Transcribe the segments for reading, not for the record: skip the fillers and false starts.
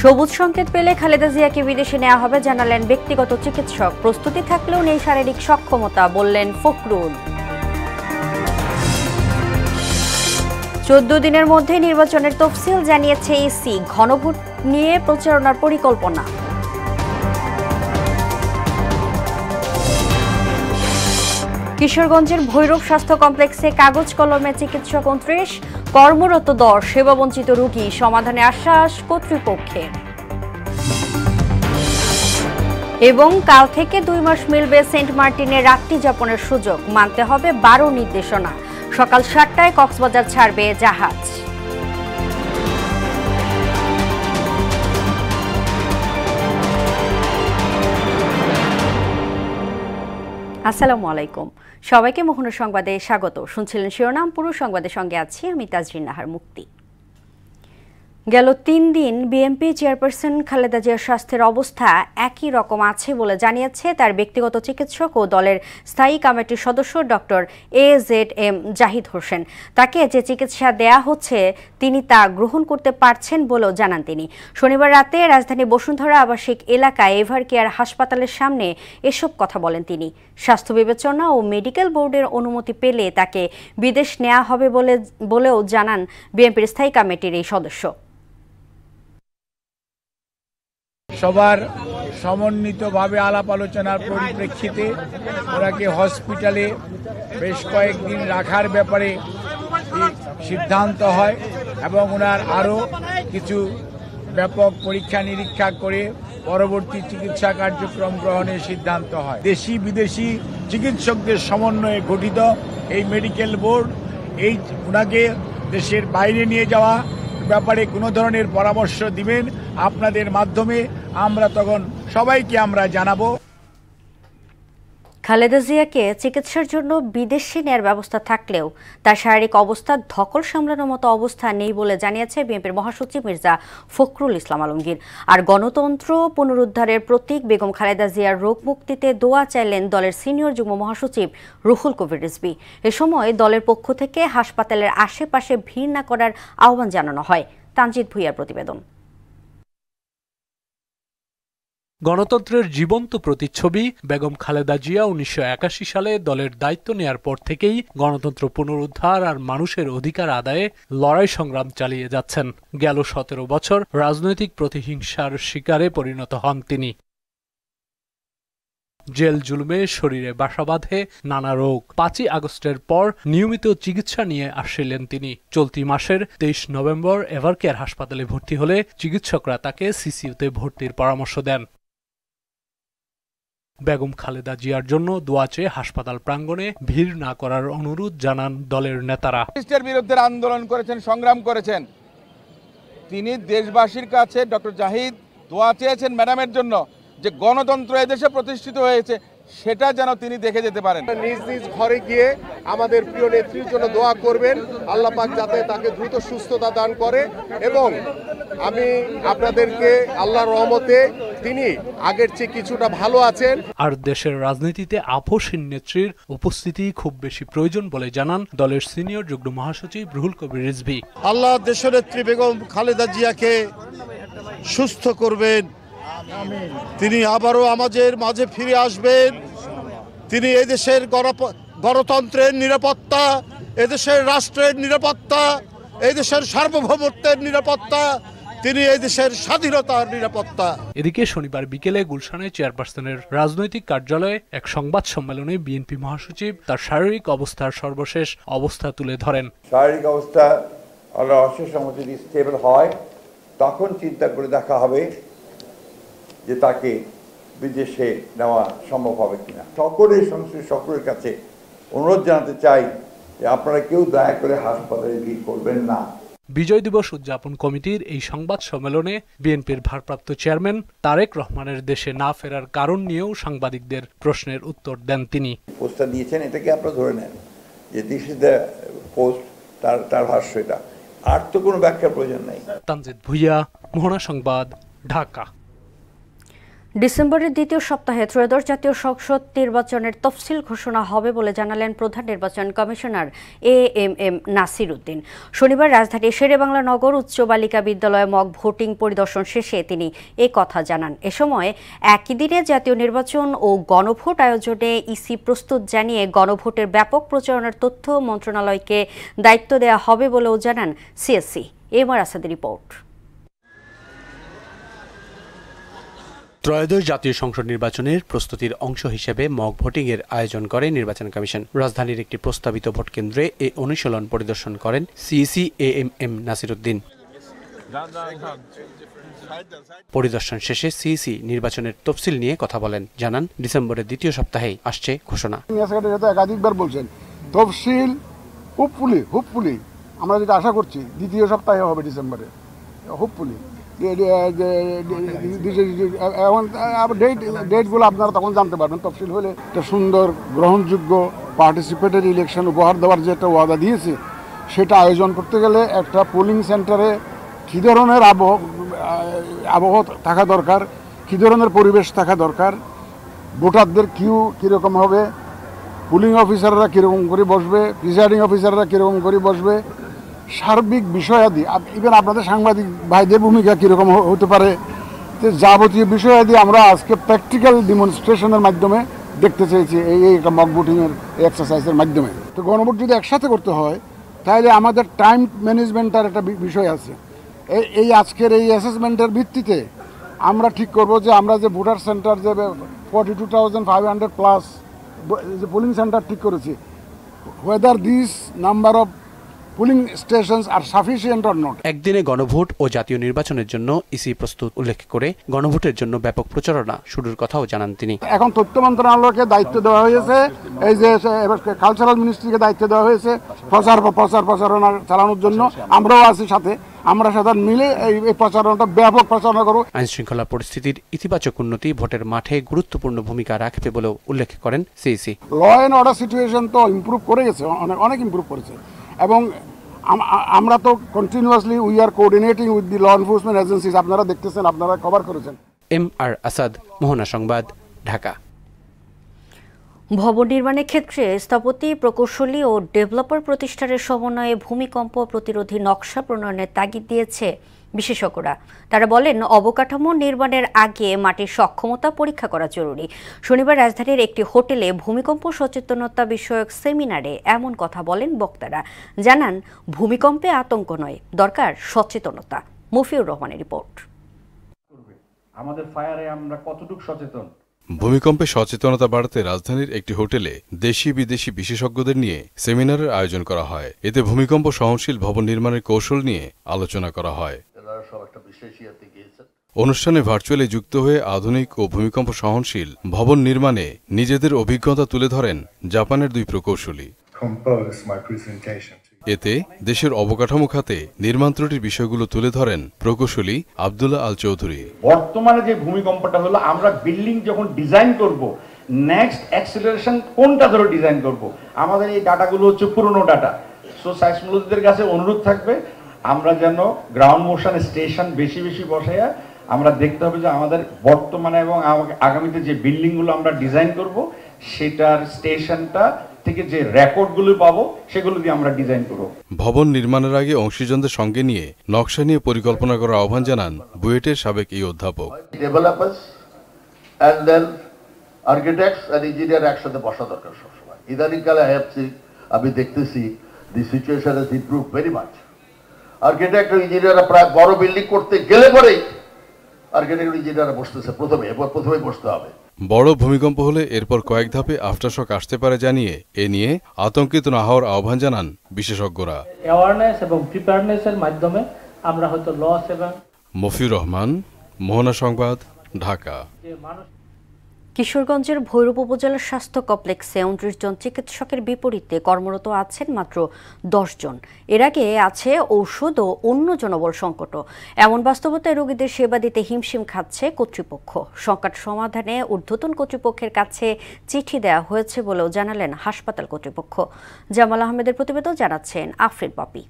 সবুজ সংকেত পেলে খালেদা জিয়াকে বিদেশে নেওয়া হবে জানালেন ব্যক্তিগত চিকিৎসক। প্রস্তুতি থাকলেও নেই শারীরিক সক্ষমতা বললেন ফখরুল। 14 দিনের মধ্যে নির্বাচনের তফসিল জানিয়েছে ইসি। ঘনভোট নিয়ে প্রচারণার পরিকল্পনা। কিশোরগঞ্জের ভৈরব স্বাস্থ্য কমপ্লেক্সে কাগজ কলমে চিকিৎসক 29, কর্মরত 10, সেবাবঞ্চিত রোগী, সমাধানে আশ্বাস কর্তৃপক্ষের। এবং কাল থেকে 2 মাস মিলবে সেন্ট মার্টিনে রাত্রি যাপনের সুযোগ। মানতে হবে 12 নির্দেশনা। সকাল 7টায় কক্সবাজার ছাড়বে জাহাজ। আসসালামু আলাইকুম, সবাইকে মোহনা সংবাদে স্বাগত। শুনছিলেন শিরোনাম, পুরো সংবাদের সঙ্গে আছি আমি তাজরিন নাহার মুক্তি। গেল 3 দিন বিএনপি চেয়ারপারসন খালেদা জিয়ার স্বাস্থ্যের অবস্থা একই রকম আছে বলে জানিয়েছে তার ব্যক্তিগত চিকিৎসক ও দলের স্থায়ী কমিটির সদস্য ডক্টর AZM জাহিদ হোসেন। তাকে যে চিকিৎসা দেয়া হচ্ছে তিনি তা গ্রহণ করতে পারছেন বলেও জানান তিনি। শনিবার রাতে রাজধানী বসুন্ধরা আবাসিক এলাকায় এভার কেয়ার হাসপাতালের সামনে এসব কথা বলেন তিনি। স্বাস্থ্য বিবেচনা ও মেডিকেল বোর্ডের অনুমতি পেলে তাকে বিদেশ নেওয়া হবে বলেও জানান বিএনপির স্থায়ী কমিটির এই সদস্য। সবার সমন্বিতভাবে আলাপ আলোচনার পরিপ্রেক্ষিতে ওনাকে হসপিটালে বেশ কয়েকদিন রাখার ব্যাপারে সিদ্ধান্ত হয় এবং ওনার আরও কিছু ব্যাপক পরীক্ষা নিরীক্ষা করে পরবর্তী চিকিৎসা কার্যক্রম গ্রহণের সিদ্ধান্ত হয়। দেশি বিদেশি চিকিৎসকদের সমন্বয়ে গঠিত এই মেডিকেল বোর্ড ওনাকে দেশের বাইরে নিয়ে যাওয়া ব্যাপারে কোনো ধরনের পরামর্শ দিবেন আপনাদের মাধ্যমে। আমরা তখন সবাইকে জানাবো। খালেদা জিয়াকে চিকিৎসার জন্য বিদেশে নেয়ার ব্যবস্থা থাকলেও তার শারীরিক অবস্থা ধকল সামলানোর মতো অবস্থা নেই বলে জানিয়েছে বিএনপির মহাসচিব মির্জা ফখরুল ইসলাম আলমগীর। আর গণতন্ত্র পুনরুদ্ধারের প্রতীক বেগম খালেদা জিয়ার রোগ মুক্তিতে দোয়া চাইলেন দলের সিনিয়র যুগ্ম মহাসচিব রুহুল কবির রিজভী। এ সময় দলের পক্ষ থেকে হাসপাতালের আশেপাশে ভিড় না করার আহ্বান জানানো হয়। তানজিদ ভুইয়ার প্রতিবেদন। গণতন্ত্রের জীবন্ত প্রতিচ্ছবি বেগম খালেদা জিয়া 1981 সালে দলের দায়িত্ব নেয়ার পর থেকেই গণতন্ত্র পুনরুদ্ধার আর মানুষের অধিকার আদায়ে লড়াই সংগ্রাম চালিয়ে যাচ্ছেন। গেল 17 বছর রাজনৈতিক প্রতিহিংসার শিকারে পরিণত হন তিনি। জেল জুলুমে শরীরে বাসা বাঁধে নানা রোগ। 5ই আগস্টের পর নিয়মিত চিকিৎসা নিয়ে আসছিলেন তিনি। চলতি মাসের 23 নভেম্বর এভার কেয়ার হাসপাতালে ভর্তি হলে চিকিৎসকরা তাকে সিসিইউতে ভর্তির পরামর্শ দেন। বেগম খালেদা জিয়ার জন্য দোয়া চেয়ে হাসপাতাল প্রাঙ্গণে ভিড় না করার অনুরোধ জানান দলের নেতারা। ফ্যাসিস্টের বিরুদ্ধে আন্দোলন করেছেন, সংগ্রাম করেছেন। তিনি দেশবাসীর কাছে ডক্টর জাহিদ দোয়া চেয়েছেন ম্যাডামের জন্য, যে গণতন্ত্র এদেশে প্রতিষ্ঠিত হয়েছে সেটা যেন তিনি দেখে যেতে পারেন। নিজ নিজ ঘরে গিয়ে আমাদের প্রিয় নেত্রীর জন্য দোয়া করবেন, আল্লাহ পাক যাতে তাকে দ্রুত সুস্থতা দান করে। এবং আমি আপনাদেরকে আল্লাহর রহমতে তিনি আগের চেয়ে কিছুটা ভালো আছেন। আর দেশের রাজনীতিতে আপোষহীন নেত্রীর উপস্থিতি খুব বেশি প্রয়োজন বলে জানান দলের সিনিয়র যুগ্ম মহাসচিব রুহুল কবির রিজভী। আল্লাহ দেশনেত্রী বেগম খালেদা জিয়াকে সুস্থ করবেন, তিনি আবারও আমাদের মাঝে ফিরে আসবেন। তিনি এদেশের গণতন্ত্রের নিরাপত্তা, এদেশের রাষ্ট্রের নিরাপত্তা, এদেশের সার্বভৌমত্বের নিরাপত্তা, তিনি এদেশের স্বাধীনতার নিরাপত্তা। এদিকে শনিবার বিকেলে গুলশানে চেয়ারপারসনের রাজনৈতিক কার্যালয়ে এক সংবাদ সম্মেলনে বিএনপি মহাসচিব তার শারীরিক অবস্থার সর্বশেষ অবস্থা তুলে ধরেন। শারীরিক অবস্থা আল্লাহর অশেষ রহমতে যদি স্টেবল হয় তখন চিন্তা করে দেখা হবে যে তাকে বিদেশে নেওয়া সম্ভব হবে কিনা। সকলের কাছে অনুরোধ জানাতে চাই যে আপনারা কেউ দয়া করে হাসপাতালে ভিড় করবেন না। বিজয় দিবস উদযাপন কমিটির এই সংবাদ সম্মেলনে বিএনপির ভারপ্রাপ্ত চেয়ারম্যান তারেক রহমানের দেশে না ফেরার কারণ নিয়েও সাংবাদিকদের প্রশ্নের উত্তর দেন তিনি। পোস্টটা দিয়েছেন, এটাকে আপনারা ধরে নেন যে দিস ইজ দ্য পোস্ট, তার ভাষ্য এটা, আর তো কোনো ব্যাখ্যার প্রয়োজন নেই। তানজিদ ভুইয়া, মোহনা সংবাদ, ঢাকা। ডিসেম্বরের দ্বিতীয় সপ্তাহে ত্রয়োদশ জাতীয় সংসদ নির্বাচনের তফসিল ঘোষণা হবে বলে জানালেন প্রধান নির্বাচন কমিশনার এএমএম নাসির উদ্দিন। শনিবার রাজধানীর শেরেবাংলা নগর উচ্চ বালিকা বিদ্যালয়ে মক ভোটিং পরিদর্শন শেষে তিনি এ কথা জানান। এ সময় একই দিনে জাতীয় নির্বাচন ও গণভোট আয়োজনে ইসি প্রস্তুত জানিয়ে গণভোটের ব্যাপক প্রচারণার তথ্য মন্ত্রণালয়কে দায়িত্ব দেওয়া হবে বলেও জানান সিএসসি। এমআর আসাদের রিপোর্ট। ত্রয়োদশ জাতীয় সংসদ নির্বাচনের প্রস্তুতির অংশ হিসেবে মক ভোটিংয়ের আয়োজন করে নির্বাচন কমিশন। রাজধানীর একটি প্রস্তাবিত ভোট কেন্দ্রে এ অনুশীলন পরিদর্শন করেন সিইসি এএমএম নাসির উদ্দিন। পরিদর্শন শেষে সিইসি নির্বাচনের তফসিল নিয়ে কথা বলেন। জানান, ডিসেম্বরের দ্বিতীয় সপ্তাহেই আসছে ঘোষণা। একাধিকবার বলছেন তফসিল হোপফুলি আমরা যেটা আশা করছি দ্বিতীয় সপ্তাহে হবে ডিসেম্বরে, হোপফুলি। ডেটগুলো আপনারা তখন জানতে পারবেন। তফসিল হলে একটা সুন্দর গ্রহণযোগ্য পার্টিসিপেটরি ইলেকশন উপহার দেওয়ার যে একটা ওয়াদা দিয়েছে, সেটা আয়োজন করতে গেলে একটা পোলিং সেন্টারে কী ধরনের আবহ থাকা দরকার, কী ধরনের পরিবেশ থাকা দরকার, ভোটারদের কিউ কীরকম হবে, পুলিং অফিসাররা কীরকম করে বসবে, প্রিসাইডিং অফিসাররা কীরকম করে বসবে, সার্বিক বিষয়াদি, ইভেন আপনাদের সাংবাদিক ভাইদের ভূমিকা কীরকম হতে পারে, যাবতীয় বিষয়াদি আমরা আজকে প্র্যাকটিক্যাল ডেমনস্ট্রেশনের মাধ্যমে দেখতে চেয়েছি এই একটা মক ভোটিংয়ের এক্সারসাইজের মাধ্যমে। তো গণভোট যদি একসাথে করতে হয় তাহলে আমাদের টাইম ম্যানেজমেন্টের একটা বিষয় আছে। এই আজকের এই অ্যাসেসমেন্টের ভিত্তিতে আমরা ঠিক করব যে আমরা যে ভোটার সেন্টার যে 42,500 প্লাস যে পোলিং সেন্টার ঠিক করেছি, whether these number of polling stations are sufficient or not. একদিনে গণভোট ও জাতীয় নির্বাচনের জন্য ইসি প্রস্তুত উল্লেখ করে গণভোটের জন্য ব্যাপক প্রচারণা শুরুর কথাও জানান তিনি। এখন তথ্য মন্ত্রণালয়কে দায়িত্ব দেওয়া হয়েছে, এই যে কালচারাল মিনিস্ট্রিকে দায়িত্ব দেওয়া হয়েছে প্রচারণা চালানোর জন্য। আমরাও আছি সাথে, আমরা সাথে মিলে এই প্রচারণাটা ব্যাপক প্রচারণা করব। আইন শৃঙ্খলা পরিস্থিতির ইতিবাচক উন্নতি ভোটের মাঠে গুরুত্বপূর্ণ ভূমিকা রাখবে বলেও উল্লেখ করেন CEC. Law and order situation তো ইমপ্রুভ করে গেছে, অনেক ইমপ্রুভ করেছে, এবং আমরা তো continuously we are coordinating with the law enforcement agencies. আপনারা দেখতেছেন, আপনারা কভার করেছেন। এমআর আসাদ, মোহনা সংবাদ, ঢাকা। ভবন নির্মাণের ক্ষেত্রে স্থপতি, প্রকৌশলী ও ডেভেলপার প্রতিষ্ঠানের সমন্বয়ে ভূমিকম্প প্রতিরোধী নকশা প্রণয়নের তাগিদ দিয়েছে বিশেষজ্ঞরা। তারা বলেন, অবকাঠামো নির্মাণের আগে মাটির সক্ষমতা পরীক্ষা করা জরুরি। শনিবার রাজধানীর একটি হোটেলে ভূমিকম্প সচেতনতা বিষয়ক সেমিনারে এমন কথা বলেন বক্তারা। জানান, ভূমিকম্পে আতঙ্ক নয়, দরকার সচেতনতা। মফিউর রহমানের রিপোর্ট। আমাদের ফায়ারে আমরা কতটুকু সচেতন? ভূমিকম্পে সচেতনতা বাড়াতে রাজধানীর একটি হোটেলে দেশি বিদেশি বিশেষজ্ঞদের নিয়ে সেমিনারের আয়োজন করা হয়। এতে ভূমিকম্প সহনশীল ভবন নির্মাণের কৌশল নিয়ে আলোচনা করা হয়। অনুষ্ঠানে ভার্চুয়ালি যুক্ত হয়ে আধুনিক ও ভূমিকম্প সহনশীল ভবন নির্মাণে নিজেদের অভিজ্ঞতা তুলে ধরেন জাপানের দুই প্রকৌশলী। এতে দেশের অবকাঠামো খাতে নির্মাণ ত্রুটির বিষয়গুলো তুলে ধরেন প্রকৌশলী আব্দুল্লাহ আল চৌধুরী। বর্তমানে যে ভূমিকম্পটা হলো, আমরা বিল্ডিং যখন ডিজাইন করব, নেক্সট অ্যাক্সিলারেশন কোনটা ধরে ডিজাইন করব, আমাদের এই ডাটাগুলো হচ্ছে পুরনো ডাটা। সো সাইসমোলজিদের কাছে অনুরোধ থাকবে, আমরা যেন গ্রাউন্ড মোশন স্টেশন বেশি বেশি বসাইয়া আমরা দেখতে হবে যে আমাদের বর্তমানে এবং আগামীতে যে বিল্ডিংগুলো আমরা ডিজাইন করব, সেটার স্টেশনটা থেকে যে রেকর্ডগুলো পাবো, সেগুলো দিয়ে আমরা ডিজাইন করব। ভবন নির্মাণের আগে অংশীজনদের সঙ্গে নিয়ে নকশা নিয়ে পরিকল্পনা করার আহ্বান জানান বুয়েটের সাবেক এই অধ্যাপক। Developers and then architects and engineer একসাথে বসা দরকার সবসময়। ইদানিংকালে আমি দেখতেছি the situation has improve very much. Architect ও ইঞ্জিনিয়াররা প্রায় বড় বিল্ডিং করতে গেলে পরেই আর্কিটেক্ট ও ইঞ্জিনিয়াররা বসতেছে প্রথমেই বসতে হবে। বড় ভূমিকম্প হলে এরপর কয়েক ধাপে আফটারশক আসতে পারে জানিয়ে এ নিয়ে আতঙ্কিত না হওয়ার আহ্বান জানান বিশেষজ্ঞরা। অ্যাওয়ারনেস এবং প্রিপেয়ারনেসের মাধ্যমে আমরা হয়তো লস এবং। মফিউর রহমান, মোহনা সংবাদ, ঢাকা। কিশোরগঞ্জের ভৈরব উপজেলার স্বাস্থ্য কমপ্লেক্সে 29 জন চিকিৎসকের বিপরীতে কর্মরত আছেন মাত্র 10 জন। এর আগে আছে ঔষধ ও অন্য জনবল সংকট। এমন বাস্তবতায় রোগীদের সেবা দিতে হিমশিম খাচ্ছে কর্তৃপক্ষ। সংকট সমাধানে ঊর্ধ্বতন কর্তৃপক্ষের কাছে চিঠি দেওয়া হয়েছে বলেও জানালেন হাসপাতাল কর্তৃপক্ষ। জামাল আহমেদের প্রতিবেদন জানাচ্ছেন আফরিন পপি।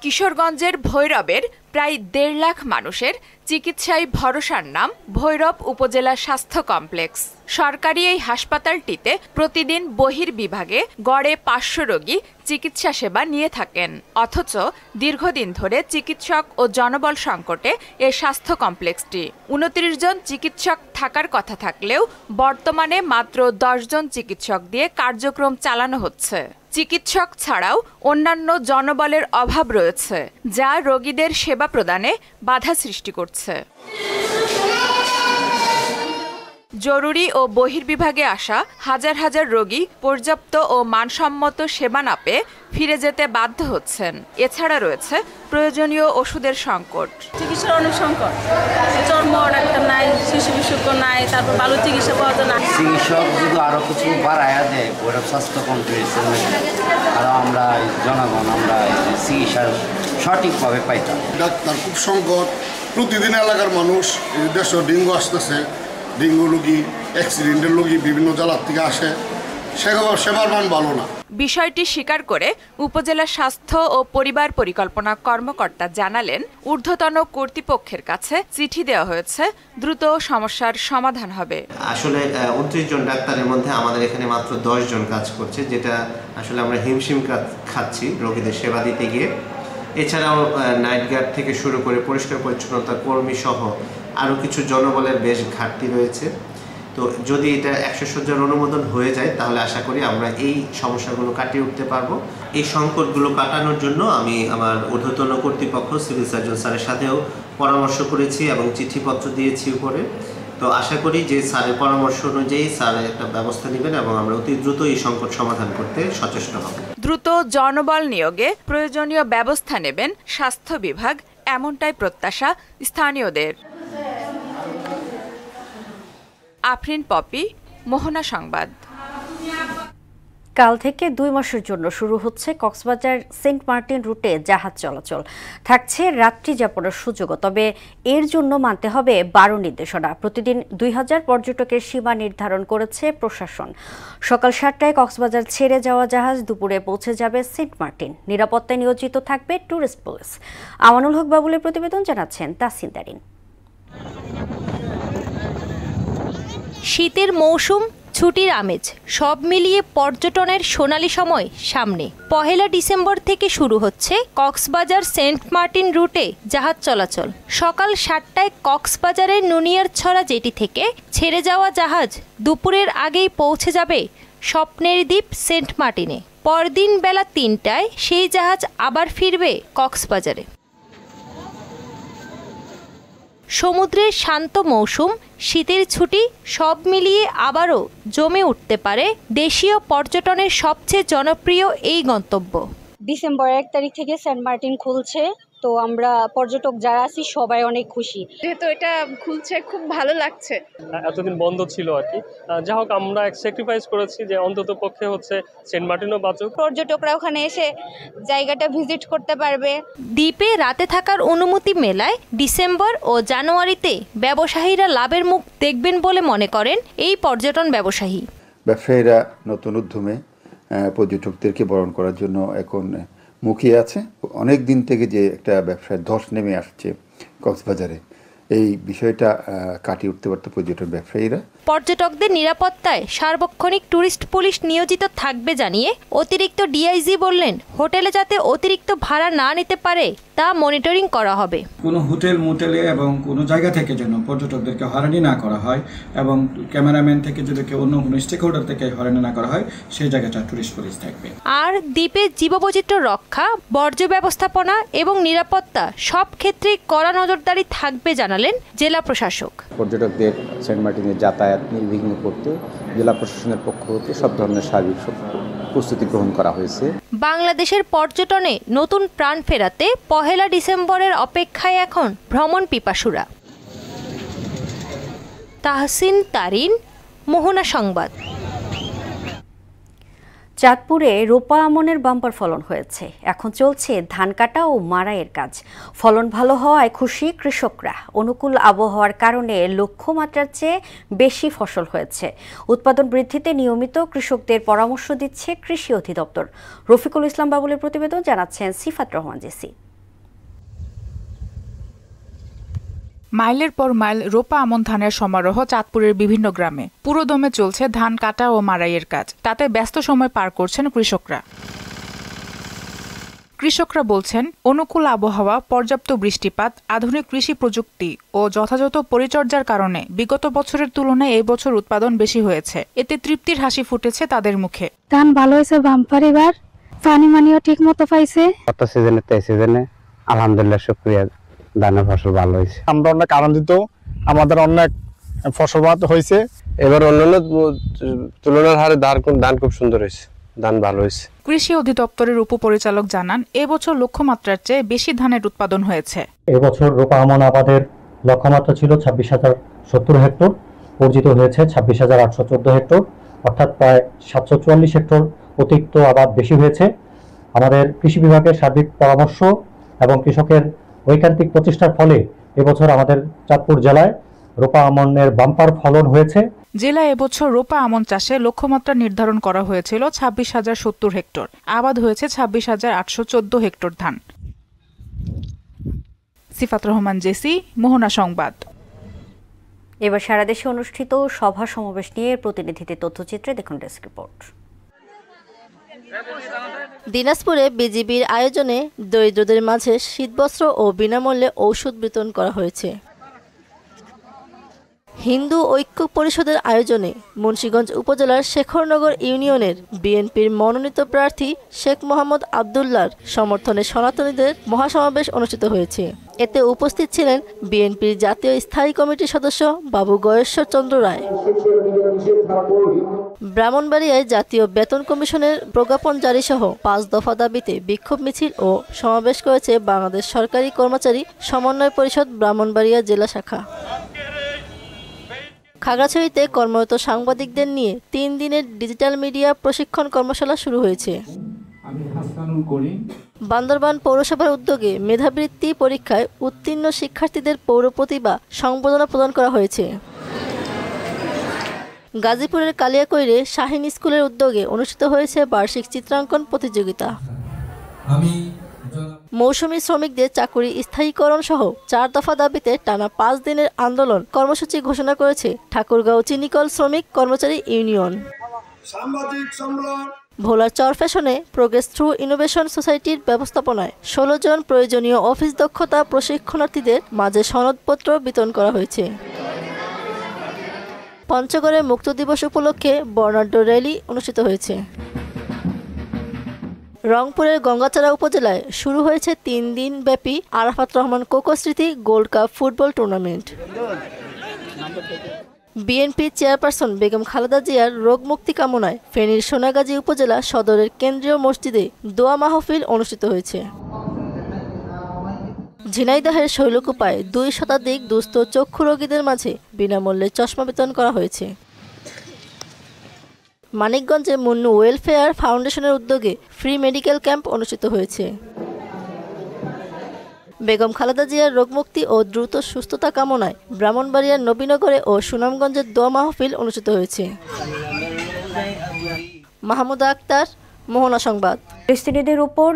কিশোরগঞ্জের ভৈরবের প্রায় ১.৫ লাখ মানুষের চিকিৎসায় ভরসার নাম ভৈরব উপজেলা স্বাস্থ্য কমপ্লেক্স। সরকারি এই হাসপাতালটিতে প্রতিদিন বহির্বিভাগে গড়ে ৫০০ রোগী চিকিৎসা সেবা নিয়ে থাকেন। অথচ দীর্ঘদিন ধরে চিকিৎসক ও জনবল সংকটে এই স্বাস্থ্য কমপ্লেক্সটি। ২৯ জন চিকিৎসক থাকার কথা থাকলেও বর্তমানে মাত্র ১০ জন চিকিৎসক দিয়ে কার্যক্রম চালানো হচ্ছে। চিকিৎসক ছাড়াও অন্যান্য জনবলের অভাব রয়েছে, যা রোগীদের সেবা প্রদানে বাধা সৃষ্টি করছে। জরুরি ও বহির্বিভাগে আসা হাজার হাজার রোগী পর্যাপ্ত ও মানসম্মত সেবা না পেয়ে ফিরে যেতে বাধ্য হচ্ছেন। এছাড়া রয়েছে প্রয়োজনীয় ওষুধের সংকট। চিকিৎসার অনেক সংকট, চর্ম ডাক্তার নাই, শিশু বিশেষজ্ঞ নাই, তারপর ভালো চিকিৎসা পাওয়া যায় না। চিকিৎসক যদি আরো কিছু বাড়ায়া দেয় ভৈরব স্বাস্থ্য কমপ্লেক্সের আর আমরা জনগণ আমরা চিকিৎসা সঠিকভাবে পাইতাম। ডাক্তার খুব সংকট, প্রতিদিন এলাকার মানুষ দেশে ডেঙ্গু আসতেছে, ডেঙ্গু রোগী, অ্যাক্সিডেন্টের রোগী বিভিন্ন জেলার থেকে আসে, সেবার মান ভালো না। বিষয়টি স্বীকার করে উপজেলা স্বাস্থ্য ও পরিবার পরিকল্পনা কর্মকর্তা জানালেন, ঊর্ধ্বতন কর্তৃপক্ষের কাছে চিঠি দেওয়া হয়েছে, দ্রুত সমস্যার সমাধান হবে। আসলে ২৯ জন ডাক্তারের মধ্যে আমাদের এখানে মাত্র ১০ জন কাজ করছে, যেটা আসলে আমরা হিমশিম খাচ্ছি রোগীদের সেবা দিতে গিয়ে। এছাড়াও নাইট গার্ড থেকে শুরু করে পরিষ্কার পরিচ্ছন্নতা কর্মী সহ আরও কিছু জনবলের বেশ ঘাটতি রয়েছে। তো যদি এটা ১০০ শয্যার অনুমোদন হয়ে যায় তাহলে আশা করি আমরা এই সমস্যাগুলো কাটিয়ে উঠতে পারবো। এই সংকটগুলো কাটানোর জন্য আমি আমার ঊর্ধ্বতন কর্তৃপক্ষ সিভিল সার্জন স্যারের সাথেও পরামর্শ করেছি এবং চিঠিপত্র দিয়েছি উপরে। তো আশা করি যে স্যারের পরামর্শ অনুযায়ী স্যার একটা ব্যবস্থা নেবেন এবং আমরা অতি দ্রুত এই সংকট সমাধান করতে সচেষ্ট হব। দ্রুত জনবল নিয়োগে প্রয়োজনীয় ব্যবস্থা নেবেন স্বাস্থ্য বিভাগ, এমনটাই প্রত্যাশা স্থানীয়দের। আফরিন পপি, মোহনা সংবাদ। কাল থেকে ২ মাসের জন্য শুরু হচ্ছে কক্সবাজার সেন্ট মার্টিন রুটে জাহাজ চলাচল। থাকছে রাত্রি যাপনের সুযোগও, তবে এর জন্য মানতে হবে ১২ নির্দেশনা। প্রতিদিন ২০০০ পর্যটকের সীমা নির্ধারণ করেছে প্রশাসন। সকাল ৭টায় কক্সবাজার ছেড়ে যাওয়া জাহাজ দুপুরে পৌঁছে যাবে সেন্ট মার্টিন। নিরাপত্তায় নিয়োজিত থাকবে ট্যুরিস্ট পুলিশ। আমানুল হক বাবুলের প্রতিবেদন, জানাচ্ছেন তাসিন দারিন। শীতের মৌসুম, ছুটির আমেজ সব মিলিয়ে পর্যটনের সোনালি সময় সামনে। ১ ডিসেম্বর থেকে শুরু হচ্ছে কক্সবাজার সেন্ট মার্টিন রুটে জাহাজ চলাচল। সকাল ৭টায় কক্সবাজারের নুনিয়ারছড়া জেটি থেকে ছেড়ে যাওয়া জাহাজ দুপুরের আগেই পৌঁছে যাবে স্বপ্নের দ্বীপ সেন্ট মার্টিনে। পরদিন বেলা ৩টায় সেই জাহাজ আবার ফিরবে কক্সবাজারে। সমুদ্রের শান্ত মৌসুম, শীতের ছুটি সব মিলিয়ে আবারও জমে উঠতে পারে দেশীয় পর্যটনের সবচেয়ে জনপ্রিয় এই গন্তব্য। ডিসেম্বর ১ তারিখ থেকে সেন্ট মার্টিন খুলছে, তো আমরা পর্যটক যারা আছি সবাই অনেক খুশি। যেহেতু এটা খুলছে খুব ভালো লাগছে। এতদিন বন্ধ ছিল আর কি, যা হোক আমরা স্যাক্রিফাইস করেছি যে অন্তত পক্ষে হচ্ছে সেন্ট মার্টিনও বাঁচুক। পর্যটকরা ওখানে এসে জায়গাটা ভিজিট করতে পারবে। দ্বীপে রাতে থাকার অনুমতি মেলায় ডিসেম্বর ও জানুয়ারিতে ব্যবসায়ীরা লাভের মুখ দেখবেন বলে মনে করেন এই পর্যটন ব্যবসায়ী। ব্যবসায়ীরা নতুন উদ্যমে পর্যটকদেরকে বরণ করার জন্য এখন মুখিয়ে আছে। অনেক দিন থেকে যে একটা ব্যবসায় ধস নেমে আসছে কক্সবাজারে, এই বিষয়টা কাটিয়ে উঠতে পারত পর্যটন ব্যবসায়ীরা। পর্যটকদের নিরাপত্তায় সার্বক্ষণিক ট্যুরিস্ট পুলিশ নিয়োজিত থাকবে জানিয়ে অতিরিক্ত ডিআইজি বললেন, হোটেলে যাতে অতিরিক্ত ভাড়া না নিতে পারে তা মনিটরিং করা হবে। কোনো হোটেল মোটেলে এবং কোনো জায়গা থেকে যেন পর্যটকদেরকে হয়রানি না করা হয় এবং ক্যামেরাম্যান থেকে যদি কেউ অন্য কোনো স্টেক হোল্ডার থেকে হয়রানি না করা হয় সেই জায়গাটা ট্যুরিস্ট পুলিশ থাকবে। আর দ্বীপে জীববৈচিত্র্য রক্ষা, বর্জ্য ব্যবস্থাপনা এবং নিরাপত্তা সব ক্ষেত্রে কড়া নজরদারি থাকবে জানালেন জেলা প্রশাসক। পর্যটকদের সেন্ট মার্টিনের যাতায়াত নির্বিঘ্ন করতে জেলা প্রশাসনের পক্ষ হতে সব ধরনের সার্বিক প্রস্তুতি গ্রহণ করা হয়েছে। বাংলাদেশের পর্যটনে নতুন প্রাণ ফেরাতে ১ ডিসেম্বরের অপেক্ষায় এখন ভ্রমণ পিপাসুরা। তাহসিন তারিন, মোহনা সংবাদ। চাঁদপুরে রোপা আমনের বাম্পার ফলন হয়েছে। এখন চলছে ধান কাটা ও মাড়াইয়ের কাজ। ফলন ভালো হওয়ায় খুশি কৃষকরা। অনুকূল আবহাওয়ার কারণে লক্ষ্যমাত্রার চেয়ে বেশি ফসল হয়েছে। উৎপাদন বৃদ্ধিতে নিয়মিত কৃষকদের পরামর্শ দিচ্ছে কৃষি অধিদপ্তর। রফিকুল ইসলাম বাবুলের প্রতিবেদন, জানাচ্ছেন সিফাত রহমান জেসি। মাইলের পর মাইল রোপা আমন ধানের সমারোহ চাঁদপুরের বিভিন্ন গ্রামে। পুরোদমে চলছে ধান কাটা ও মাড়াইয়ের কাজ। তাতে ব্যস্ত সময় পার করছেন কৃষকরা। কৃষকরা বলছেন, অনুকূল আবহাওয়া, পর্যাপ্ত বৃষ্টিপাত, আধুনিক কৃষি প্রযুক্তি ও যথাযথ পরিচর্যার কারণে বিগত বছরের তুলনায় এই বছর উৎপাদন বেশি হয়েছে। এতে তৃপ্তির হাসি ফুটেছে তাদের মুখে। ধান ভালো হয়েছে, বাম্পার এবার পানি মানিও ঠিক মতো পাইছে। গত সিজনে তো এই সিজনে আলহামদুলিল্লাহ শুকরিয়া, ধানের ফসল ভালো হয়েছে। আমরা অনেক আনন্দিত, আমাদের অনেক ফসল হয়েছে। এবার অন্যান্য তুলনার হারে ধান খুব সুন্দর হয়েছে, ধান ভালো হয়েছে। কৃষি অধিদপ্তরের উপপরিচালক জানান, এবছর লক্ষ্যমাত্রার চেয়ে বেশি ধানের উৎপাদন হয়েছে। এবছর রোপা আমন আবাদের লক্ষ্যমাত্রা ছিল 26,070 হেক্টর, অর্জিত হয়েছে 26,814 হেক্টর, অর্থাৎ প্রায় 744 হেক্টর অতিরিক্ত আবাদ বেশি হয়েছে। আমাদের কৃষি বিভাগের সার্বিক পরামর্শ এবং কৃষকের ঐকান্তিক প্রচেষ্টার ফলে এবছর আমাদের চাঁদপুর জেলায় রোপা আমনের বাম্পার ফলন হয়েছে। জেলায় এবছর রোপা আমন চাষে লক্ষ্যমাত্রা নির্ধারণ করা হয়েছিল 26,070 হেক্টর, আবাদ হয়েছে 26,814 হেক্টর ধান। সিফাত রহমান, জেসি, মোহনা সংবাদ। এবার সারা দেশে অনুষ্ঠিত সভা সমাবেশ নিয়ে প্রতিনিধিদের তথ্যচিত্রে দেখুন ডেস্ক রিপোর্ট। দিনাজপুরে বিজিবির আয়োজনে দরিদ্রদের মাঝে শীতবস্ত্র ও বিনামূল্যে ঔষধ বিতরণ করা হয়েছে। হিন্দু ঐক্য পরিষদের আয়োজনে মুন্সিগঞ্জ উপজেলার শেখরনগর ইউনিয়নের বিএনপির মনোনীত প্রার্থী শেখ মোহাম্মদ আবদুল্লাহর সমর্থনে সনাতনীদের মহাসমাবেশ অনুষ্ঠিত হয়েছে। এতে উপস্থিত ছিলেন বিএনপির জাতীয় স্থায়ী কমিটির সদস্য বাবু গয়েশ্বর চন্দ্র রায়। ব্রাহ্মণবাড়িয়ায় জাতীয় বেতন কমিশনের প্রজ্ঞাপন জারি সহ 5 দফা দাবিতে বিক্ষোভ মিছিল ও সমাবেশ করেছে বাংলাদেশ সরকারি কর্মচারী সমন্বয় পরিষদ ব্রাহ্মণবাড়িয়া জেলা শাখা। খাগড়াছড়িতে কর্মরত সাংবাদিকদের নিয়ে 3 দিনের ডিজিটাল মিডিয়া প্রশিক্ষণ কর্মশালা শুরু হয়েছে। বান্দরবান পৌরসভার উদ্যোগে মেধাবৃত্তি পরীক্ষায় উত্তীর্ণ শিক্ষার্থীদের পৌর প্রতিভা সংবর্ধনা প্রদান করা হয়েছে। গাজীপুরের কালিয়াকৈরে শাহীন স্কুলের উদ্যোগে অনুষ্ঠিত হয়েছে বার্ষিক চিত্রাঙ্কন প্রতিযোগিতা। মৌসুমী শ্রমিকদের চাকরি স্থায়ীকরণ সহ 4 দফা দাবিতে টানা 5 দিনের আন্দোলন কর্মসূচি ঘোষণা করেছে ঠাকুরগাঁও চিনিকল শ্রমিক কর্মচারী ইউনিয়ন। ভোলার চরফ্যাশনে প্রোগ্রেস থ্রু ইনোভেশন সোসাইটির ব্যবস্থাপনায় 16 জন প্রয়োজনীয় অফিস দক্ষতা প্রশিক্ষণার্থীদের মাঝে সনদপত্র বিতরণ করা হয়েছে। পঞ্চগড়ে মুক্ত দিবস উপলক্ষে বর্ণাঢ্য র্যালি অনুষ্ঠিত হয়েছে। রংপুরের গঙ্গাচড়া উপজেলায় শুরু হয়েছে 3 দিন ব্যাপী আরাফাত রহমান কোকো স্মৃতি gold cup football tournament. BNP chairperson Begum Khaleda জিয়ার রোগ মুক্তি কামনায় ফেনীর সোনাগাজী উপজেলা সদরের কেন্দ্রীয় মসজিদে দোয়া মাহফিল অনুষ্ঠিত হয়েছে। ঝিনাইদহের শৈলকুপায় 2 শতাধিক দুস্থ চক্ষু রোগীদের মাঝে বিনামূল্যে চশমা বিতরণ করা হয়েছে। মানিকগঞ্জে মুন্নু ওয়েলফেয়ার ফাউন্ডেশনের উদ্যোগে ফ্রি মেডিকেল ক্যাম্প অনুষ্ঠিত হয়েছে। বেগম খালেদা জিয়ার রোগমুক্তি ও দ্রুত সুস্থতা কামনায় ব্রাহ্মণবাড়িয়ার নবীনগরে ও সুনামগঞ্জের দোয়া মাহফিল অনুষ্ঠিত হয়েছে। মাহমুদা আক্তার, মোহনা সংবাদ। ফিলিস্তিনিদের উপর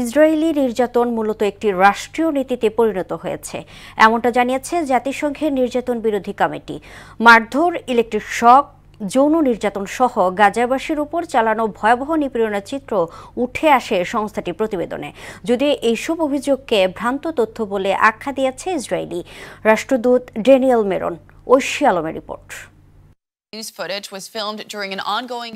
ইসরায়েলি নির্যাতন মূলত একটি রাষ্ট্রীয় নীতিতে পরিণত হয়েছে, এমনটা জানিয়েছে জাতিসংঘের নির্যাতন বিরোধী কমিটি। মারধর, ইলেকট্রিক শক, যৌন নির্যাতন সহ গাজাবাসীর উপর চালানো ভয়াবহ নিপীড়নের চিত্র উঠে আসে সংস্থাটির প্রতিবেদনে। যদিও এইসব অভিযোগকে ভ্রান্ত তথ্য বলে আখ্যা দিয়েছে ইসরায়েলি রাষ্ট্রদূত ড্যানিয়েল মেরন। ঐশী আলমের রিপোর্ট।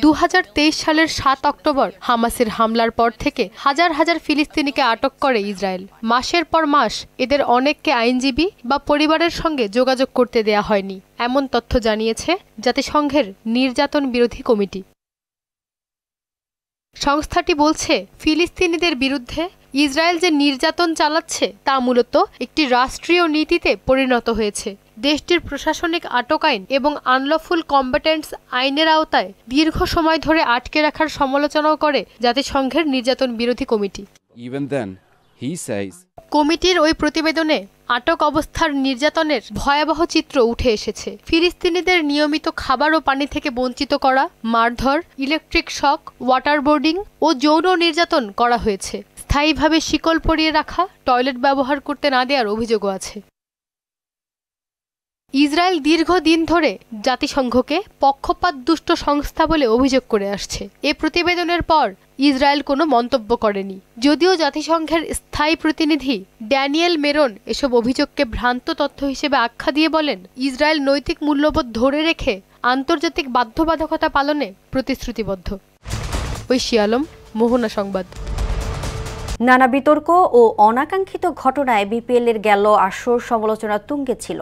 2023 সালের 7 অক্টোবর হামাসের হামলার পর থেকে হাজার হাজার ফিলিস্তিনিকে আটক করে ইসরায়েল। মাসের পর মাস এদের অনেককে আইনজীবী বা পরিবারের সঙ্গে যোগাযোগ করতে দেয়া হয়নি, এমন তথ্য জানিয়েছে জাতিসংঘের নির্যাতন বিরোধী কমিটি। সংস্থাটি বলছে, ফিলিস্তিনিদের বিরুদ্ধে ইসরায়েল যে নির্যাতন চালাচ্ছে তা মূলত একটি রাষ্ট্রীয় নীতিতে পরিণত হয়েছে। দেশটির প্রশাসনিক আটক আইন এবং আনলফুল কম্ব্যাটেন্টস আইনের আওতায় দীর্ঘ সময় ধরে আটকে রাখার সমালোচনাও করে জাতিসংঘের নির্যাতন বিরোধী কমিটি। কমিটির ওই প্রতিবেদনে আটক অবস্থার নির্যাতনের ভয়াবহ চিত্র উঠে এসেছে। ফিলিস্তিনিদের নিয়মিত খাবার ও পানি থেকে বঞ্চিত করা, মারধর, ইলেকট্রিক শক, ওয়াটারবোর্ডিং ও যৌন নির্যাতন করা হয়েছে। স্থায়ীভাবে শিকল পরিয়ে রাখা, টয়লেট ব্যবহার করতে না দেওয়ার অভিযোগও আছে। ইসরায়েল দীর্ঘদিন ধরে জাতিসংঘকে পক্ষপাত দুষ্ট সংস্থা বলে অভিযোগ করে আসছে। এ প্রতিবেদনের পর ইসরায়েল কোনো মন্তব্য করেনি। যদিও জাতিসংঘের স্থায়ী প্রতিনিধি ড্যানিয়েল মেরন এসব অভিযোগকে ভ্রান্ত তথ্য হিসেবে আখ্যা দিয়ে বলেন, ইসরায়েল নৈতিক মূল্যবোধ ধরে রেখে আন্তর্জাতিক বাধ্যবাধকতা পালনে প্রতিশ্রুতিবদ্ধ। ঐশী আলম, মোহনা সংবাদ। নানা বিতর্ক ও অনাকাঙ্ক্ষিত ঘটনায় বিপিএল এর গেল আসর সমালোচনা তুঙ্গে ছিল,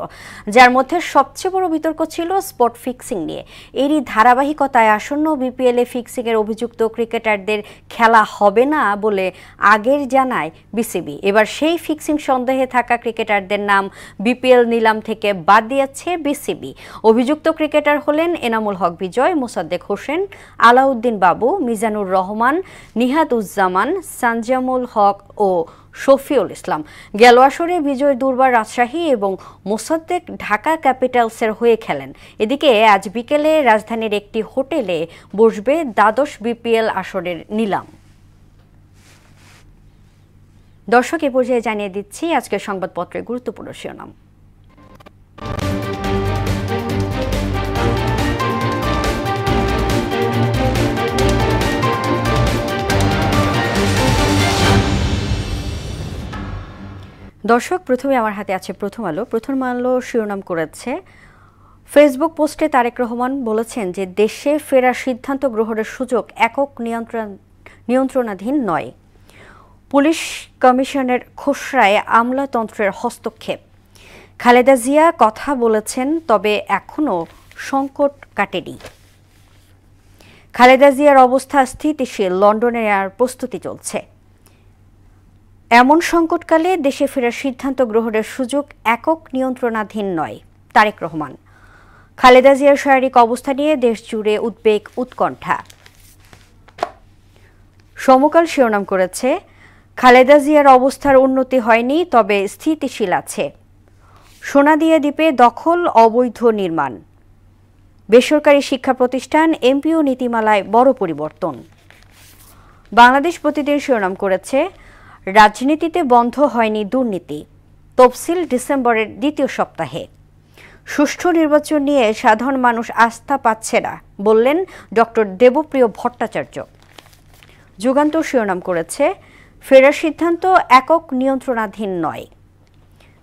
যার মধ্যে সবচেয়ে বড় বিতর্ক ছিল স্পট ফিক্সিং নিয়ে। এরই ধারাবাহিকতায় আসন্ন বিপিএল এ ফিক্সিং এর অভিযুক্ত ক্রিকেটারদের খেলা হবে না বলে আগের জানায় বিসিবি। এবার সেই ফিক্সিং সন্দেহে থাকা ক্রিকেটারদের নাম বিপিএল নিলাম থেকে বাদ দিয়েছে বিসিবি। অভিযুক্ত ক্রিকেটার হলেন এনামুল হক বিজয়, মোসাদ্দেক হোসেন, আলাউদ্দিন বাবু, মিজানুর রহমান, নিহাত উজ্জামান, সানজামুল হক ও শফিউল ইসলাম। গেল আসরে বিজয় দুর্বার রাজশাহী এবং মোসাদ্দেক ঢাকা ক্যাপিটালসের হয়ে খেলেন। এদিকে আজ বিকেলে রাজধানীর একটি হোটেলে বসবে দ্বাদশ বিপিএল আসরের নিলাম। দর্শক, এ পর্যায়ে জানিয়ে দিচ্ছি আজকের সংবাদপত্রের গুরুত্বপূর্ণ শিরোনাম। দর্শক, প্রথমে আমার হাতে আছে প্রথম আলো। প্রথম আলো শিরোনাম করেছে, ফেসবুক পোস্টে তারেক রহমান বলেছেন যে দেশে ফেরার সিদ্ধান্ত গ্রহণের সুযোগ একক নিয়ন্ত্রণাধীন নয়। পুলিশ কমিশনের খসড়ায় আমলাতন্ত্রের হস্তক্ষেপ। খালেদা জিয়া কথা বলেছেন, তবে এখনও সংকট কাটেনি। খালেদা জিয়ার অবস্থা স্থিতিশীল, লন্ডনে নেওয়ার প্রস্তুতি চলছে। এমন সংকটকালে দেশে ফেরার সিদ্ধান্ত গ্রহণের সুযোগ একক নিয়ন্ত্রণাধীন নয়। তারেক রহমান। খালেদা জিয়ার শারীরিক অবস্থা নিয়ে দেশ জুড়ে উদ্বেগ, উৎকণ্ঠা। সমকাল শিরোনাম করেছে, খালেদা জিয়ার অবস্থার উন্নতি হয়নি, তবে স্থিতিশীল আছে। সোনাদিয়া দ্বীপে দখল, অবৈধ নির্মাণ। বেসরকারি শিক্ষা প্রতিষ্ঠান, এমপিও নীতিমালায় বড় পরিবর্তন। বাংলাদেশ প্রতিদিন শিরোনাম করেছে, রাজনীতিতে বন্ধ হয়নি দুর্নীতি, তফসিল ডিসেম্বরের দ্বিতীয় সপ্তাহে। সুষ্ঠু নির্বাচন নিয়ে সাধারণ মানুষ আস্থা পাচ্ছে না, বললেন ডক্টর দেবপ্রিয় ভট্টাচার্য। যুগান্তর শিরোনাম করেছে, ফেরার সিদ্ধান্ত একক নিয়ন্ত্রণাধীন নয়।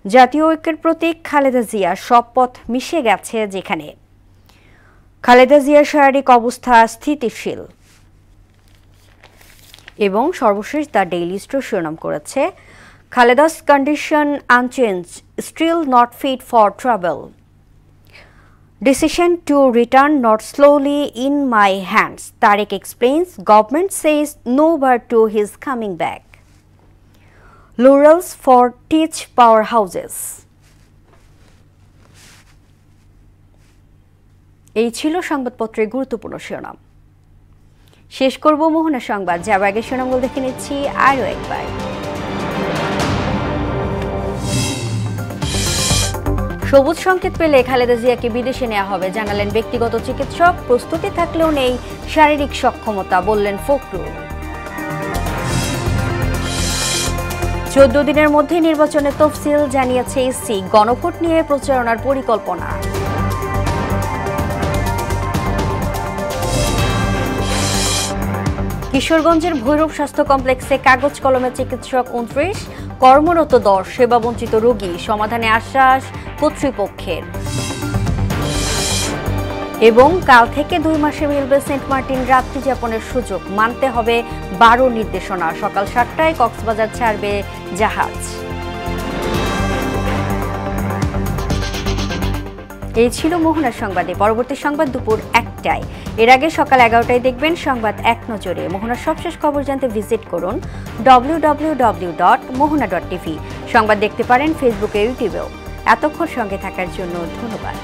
জাতীয় ঐক্যের প্রতীক খালেদা জিয়া, সব পথ মিশে গেছে যেখানে। খালেদা জিয়ার শারীরিক অবস্থা স্থিতিশীল। এবং সর্বশেষ দ্য ডেইলি স্টার শিরোনাম করেছে, Khaleda's condition unchanged, still not fit for travel. Decision to return not solely in my hands. Tarique explains, government says no bar to his coming back. Rurals for teach power houses. এই ছিল সংবাদপত্রের গুরুত্বপূর্ণ শিরোনাম। শেষ করব মোহনা সংবাদ, যার আগে শিরোনামগুলো দেখে নিচ্ছি আরও একবার। সবুজ সংকেত পেলে খালেদা জিয়াকে বিদেশে নেওয়া হবে, জানালেন ব্যক্তিগত চিকিৎসক। প্রস্তুতি থাকলেও নেই শারীরিক সক্ষমতা, বললেন ফখরুল। 14 দিনের মধ্যে নির্বাচনের তফসিল, জানিয়েছে ইসি। গণভোট নিয়ে প্রচারণার পরিকল্পনা। কিশোরগঞ্জের ভৈরব স্বাস্থ্য কমপ্লেক্সে কাগজ কলমে চিকিৎসক 29, কর্মরত 10, সেবাবঞ্চিত রোগী, সমাধানে আশ্বাস কর্তৃপক্ষের। এবং কাল থেকে 2 মাসে মিলবে সেন্ট মার্টিন রাত্রি যাপনের সুযোগ, মানতে হবে 12 নির্দেশনা। সকাল 7টায় কক্সবাজার ছাড়বে জাহাজ। এই ছিল মোহনা সংবাদে। পরবর্তী সংবাদ দুপুর 1টায়। এর আগে সকাল 11টায় দেখবেন সংবাদ এক নজরে। মোহনার সবশেষ খবর জানতে ভিজিট করুন www.mohana.tv। সংবাদ দেখতে পারেন ফেসবুকে, ইউটিউবেও। এতক্ষণ সঙ্গে থাকার জন্য ধন্যবাদ।